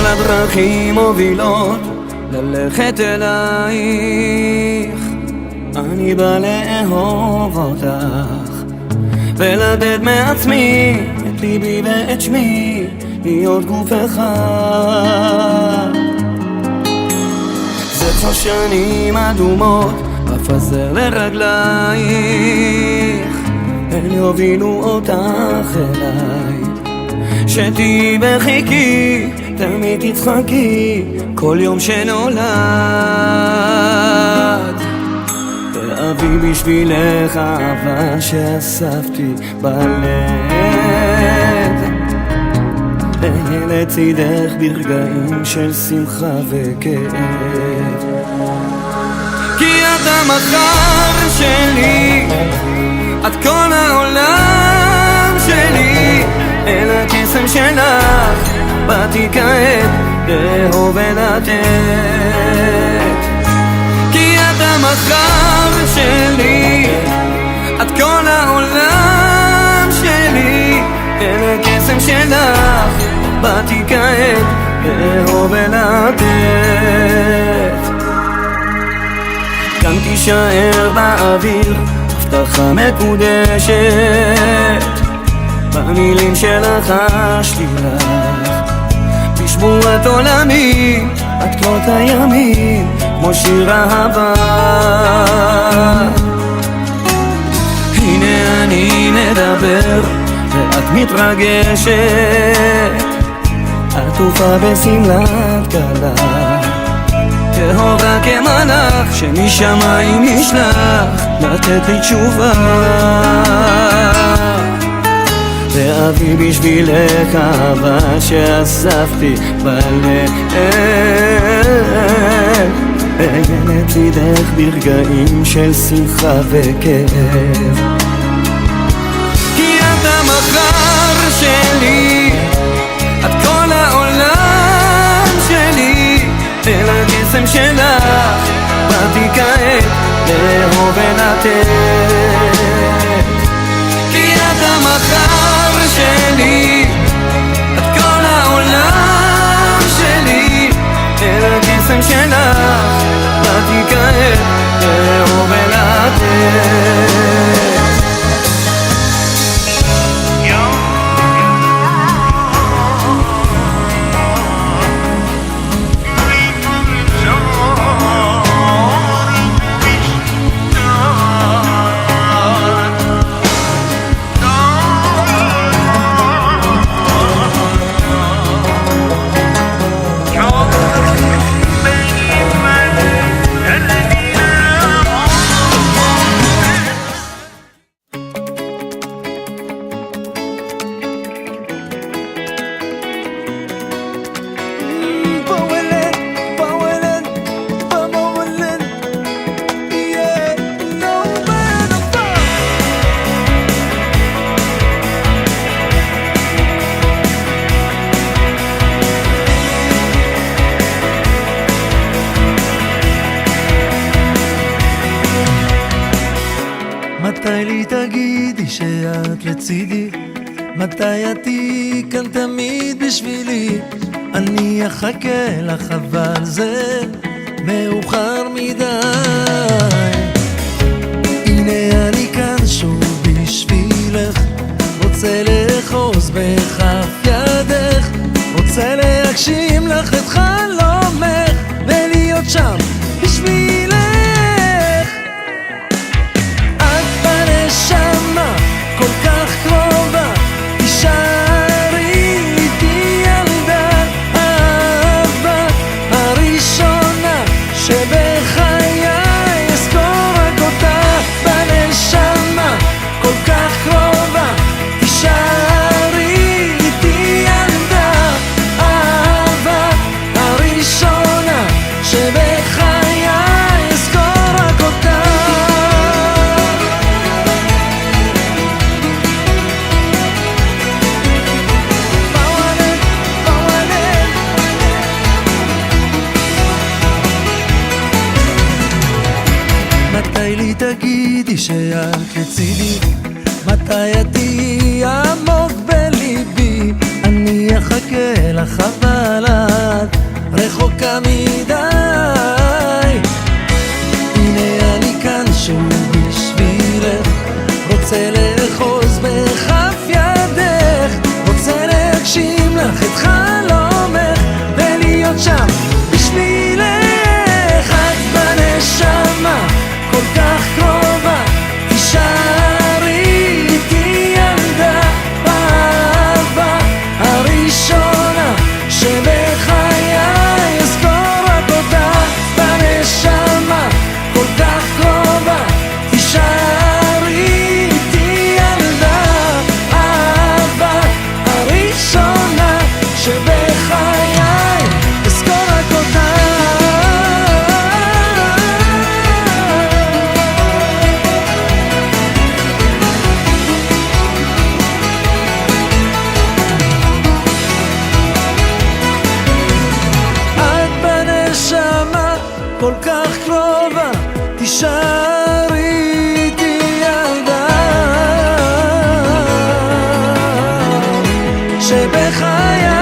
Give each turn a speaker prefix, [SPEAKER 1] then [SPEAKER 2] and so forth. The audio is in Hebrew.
[SPEAKER 1] הדרכים מובילות ללכת אלייך. אני בא לאהוב אותך ולתת מעצמי את ליבי ואת שמי, להיות גוף אחד. זה כבר שנים אדומות אפזר לרגלייך, הן יובילו אותך אליי. שתהי בחיקי, תמיד תצחקי כל יום שנולד. תאהבי בשבילך אהבה שאספתי בלב, אהיה לצידך ברגעים של שמחה וכאב. כי את המחר שלי, את כל העולם שלי, אל הקסם שלך באתי כעת לאהוב ולתת. כי את המחר שלי, את כל העולם שלי, אל הקסם שלך באתי כעת לאהוב ולתת. כאן תישאר באוויר הבטחה מקודשת, במילים שלך חשתי לך בשבועת עולמי, את קרות הימים כמו שיר אהבה. הנה אני מדבר ואת מתרגשת, עטופה בשמלת כלה, טהורה כמלאך שמשמיים נשלח לתת לי תשובה. ואבי בשבילך אהבה שאספתי בלב, אהיה לצידך ברגעים של שמחה וכאב. כי את המחר שלי, את כל העולם שלי, אל הקסם שלך באתי כעת לאהוב ולתת. כי את המחר שלי, את כל העולם שלי, אל הקסם שלך באתי כעת לאהוב ולתת.
[SPEAKER 2] מתי לי תגידי שאת לצידי, מתי את תהיי כאן תמיד בשבילי. אני אחכה לך אבל זה מאוחר מדי. הנה אני כאן שוב בשבילך, רוצה לאחוז בכף ידך, רוצה להגשים לך את חלומך ולהיות שם בשבילך. נשמה כל כך קרובה, תישארי איתי ילדה, האהבה הראשונה שבחיי אזכור רק אותה. בנשמה כל כך קרובה, תישארי איתי ילדה, האהבה הראשונה שבחיי אזכור רק אותה. מתי לי תגידי שאת לצידי, מתי את תהיי עמוק בליבי. אני אחכה לך אבל מדי. הנה אני כאן שוב בשבילך, רוצה לאחוז בכף ידך, רוצה להגשים לך את חלומך ולהיות שם בשבילך. את בנשמה כל כך קרובה, תישארי איתי ילדה, באהבה הראשונה שבחיי אזכור רק אותך. בנשמה כל כך קרובה, תישארי איתי ילדה, האהבה הראשונה שבחיי אזכור רק אותך. כל כך קרובה, תישארי איתי ילדה, שבחיי